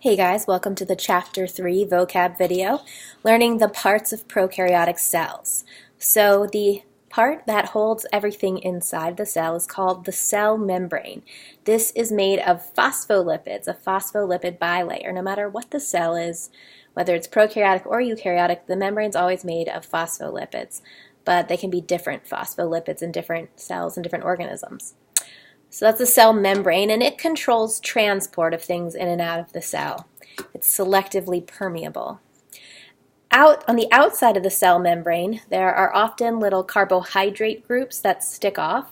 Hey guys, welcome to the Chapter 3 vocab video, learning the parts of prokaryotic cells. So the part that holds everything inside the cell is called the cell membrane. This is made of phospholipids, a phospholipid bilayer. No matter what the cell is, whether it's prokaryotic or eukaryotic, the membrane's always made of phospholipids, but they can be different phospholipids in different cells and different organisms. So that's the cell membrane, and it controls transport of things in and out of the cell. It's selectively permeable. Out on the outside of the cell membrane, there are often little carbohydrate groups that stick off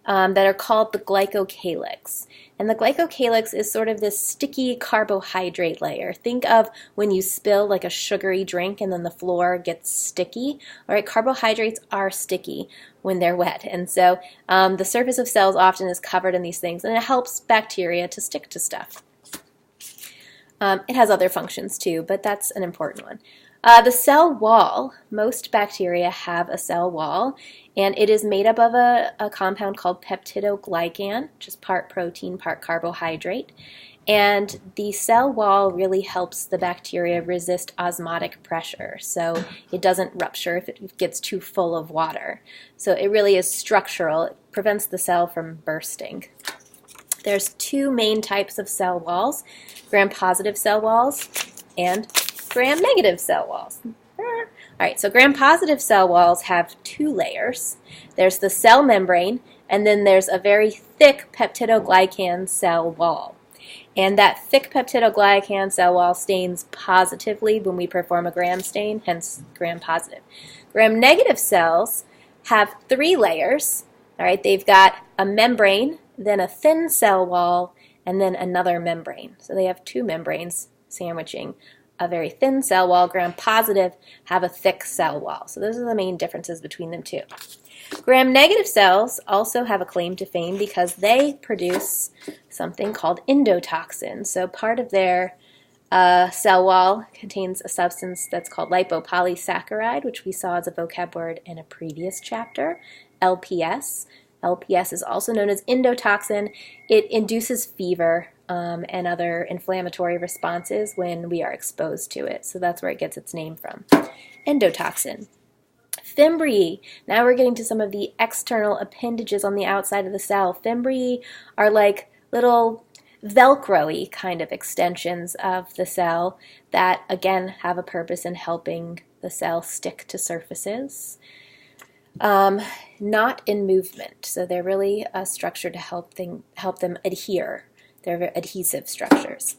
that are called the glycocalyx. And the glycocalyx is sort of this sticky carbohydrate layer. Think of when you spill like a sugary drink and then the floor gets sticky. All right, carbohydrates are sticky when they're wet. And so the surface of cells often is covered in these things, and it helps bacteria to stick to stuff. It has other functions too, but that's an important one. The cell wall, most bacteria have a cell wall, and it is made up of a compound called peptidoglycan, which is part protein, part carbohydrate. And the cell wall really helps the bacteria resist osmotic pressure, so it doesn't rupture if it gets too full of water. So it really is structural. It prevents the cell from bursting. There's two main types of cell walls, gram-positive cell walls and gram-negative cell walls. All right, so gram-positive cell walls have two layers. There's the cell membrane, and then there's a very thick peptidoglycan cell wall. And that thick peptidoglycan cell wall stains positively when we perform a gram stain, hence gram-positive. Gram-negative cells have three layers. All right, they've got a membrane, then a thin cell wall, and then another membrane. So they have two membranes sandwiching a very thin cell wall. Gram-positive have a thick cell wall. So those are the main differences between them two. Gram-negative cells also have a claim to fame because they produce something called endotoxin. So part of their cell wall contains a substance that's called lipopolysaccharide, which we saw as a vocab word in a previous chapter, LPS. LPS is also known as endotoxin. It induces fever and other inflammatory responses when we are exposed to it. So that's where it gets its name from. Endotoxin. Fimbriae. Now we're getting to some of the external appendages on the outside of the cell. Fimbriae are like little Velcro-y kind of extensions of the cell that, again, have a purpose in helping the cell stick to surfaces. Not in movement, so they're really a structure to help them adhere. They're adhesive structures.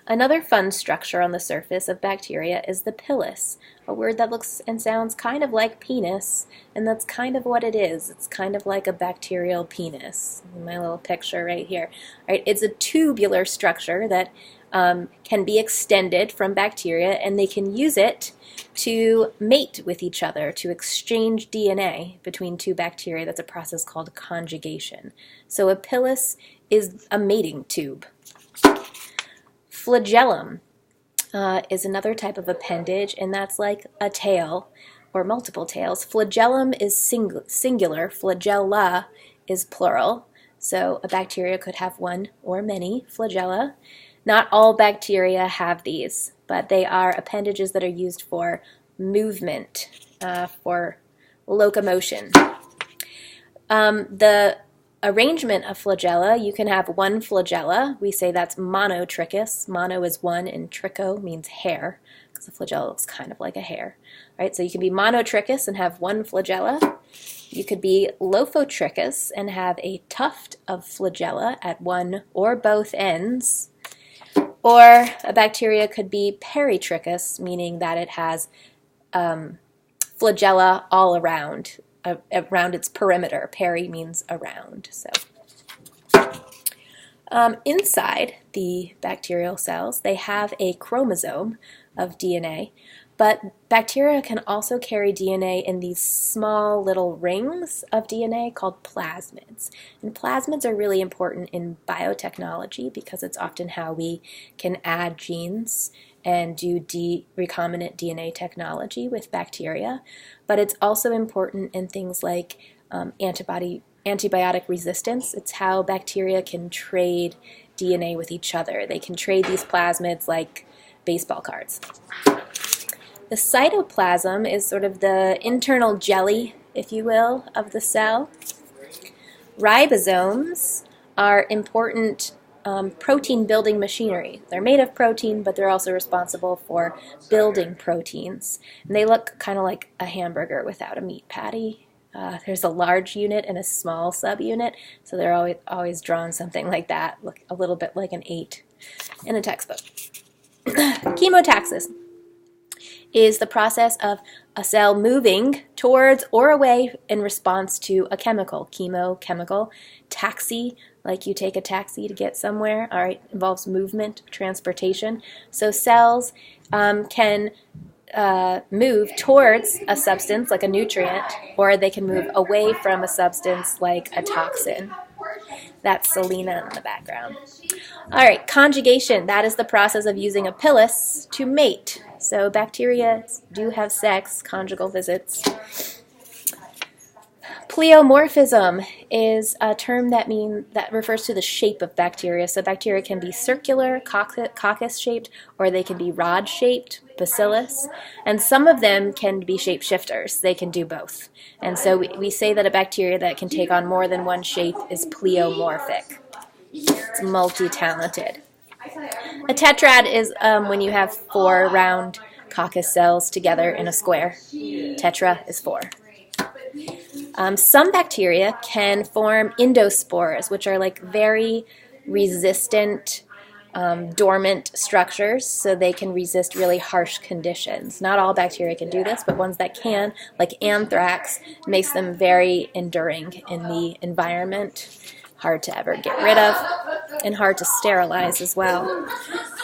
Another fun structure on the surface of bacteria is the Plis, a word that looks and sounds kind of like penis, and that's kind of what it is. It's kind of like a bacterial penis. My little picture right here. All right, it's a tubular structure that can be extended from bacteria, and they can use it to mate with each other, to exchange DNA between two bacteria. That's a process called conjugation. So a Plis is a mating tube. Flagellum is another type of appendage, and that's like a tail or multiple tails. Flagellum is singular, flagella is plural. So a bacteria could have one or many flagella. Not all bacteria have these, but they are appendages that are used for movement, for locomotion. The arrangement of flagella, you can have one flagella. We say that's monotrichous. Mono is one, and tricho means hair, because the flagella looks kind of like a hair. Right? So you can be monotrichous and have one flagella. You could be lophotrichous and have a tuft of flagella at one or both ends. Or a bacteria could be peritrichous, meaning that it has flagella all around its perimeter. Peri means around. So inside the bacterial cells, they have a chromosome of DNA, but bacteria can also carry DNA in these small little rings of DNA called plasmids. And plasmids are really important in biotechnology because it's often how we can add genes and do recombinant DNA technology with bacteria. But it's also important in things like antibiotic resistance. It's how bacteria can trade DNA with each other. They can trade these plasmids like baseball cards. The cytoplasm is sort of the internal jelly, if you will, of the cell. Ribosomes are important protein-building machinery. They're made of protein, but they're also responsible for building proteins. And they look kind of like a hamburger without a meat patty. There's a large unit and a small subunit, so they're always drawn something like that, look a little bit like an 8 in a textbook. Chemotaxis is the process of a cell moving towards or away in response to a chemical. Chemical. Taxi, like you take a taxi to get somewhere, all right, involves movement, transportation. So cells can move towards a substance like a nutrient, or they can move away from a substance like a toxin. That's Selena in the background. All right, conjugation. That is the process of using a Plis to mate. So bacteria do have sex, conjugal visits. Pleomorphism is a term that refers to the shape of bacteria. So bacteria can be circular, coccus-shaped, or they can be rod-shaped, bacillus. And some of them can be shapeshifters. They can do both. And so we say that a bacteria that can take on more than one shape is pleomorphic. It's multitalented. A tetrad is when you have 4 round coccus cells together in a square. Tetra is 4. Some bacteria can form endospores, which are like very resistant, dormant structures, so they can resist really harsh conditions. Not all bacteria can do this, but ones that can, like anthrax, makes them very enduring in the environment. Hard to ever get rid of, and hard to sterilize as well.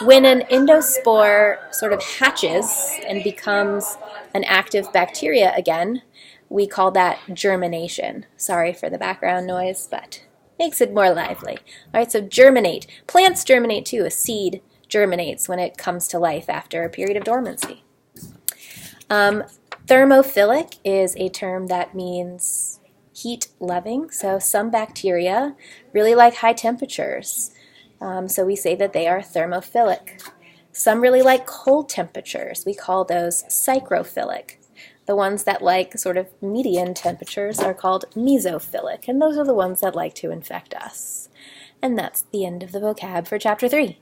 When an endospore sort of hatches and becomes an active bacteria again, we call that germination. Sorry for the background noise, but makes it more lively. All right, so germinate. Plants germinate too. A seed germinates when it comes to life after a period of dormancy. Thermophilic is a term that means heat-loving. So some bacteria really like high temperatures. So we say that they are thermophilic. Some really like cold temperatures. We call those psychrophilic. The ones that like sort of median temperatures are called mesophilic, and those are the ones that like to infect us. And that's the end of the vocab for Chapter 3.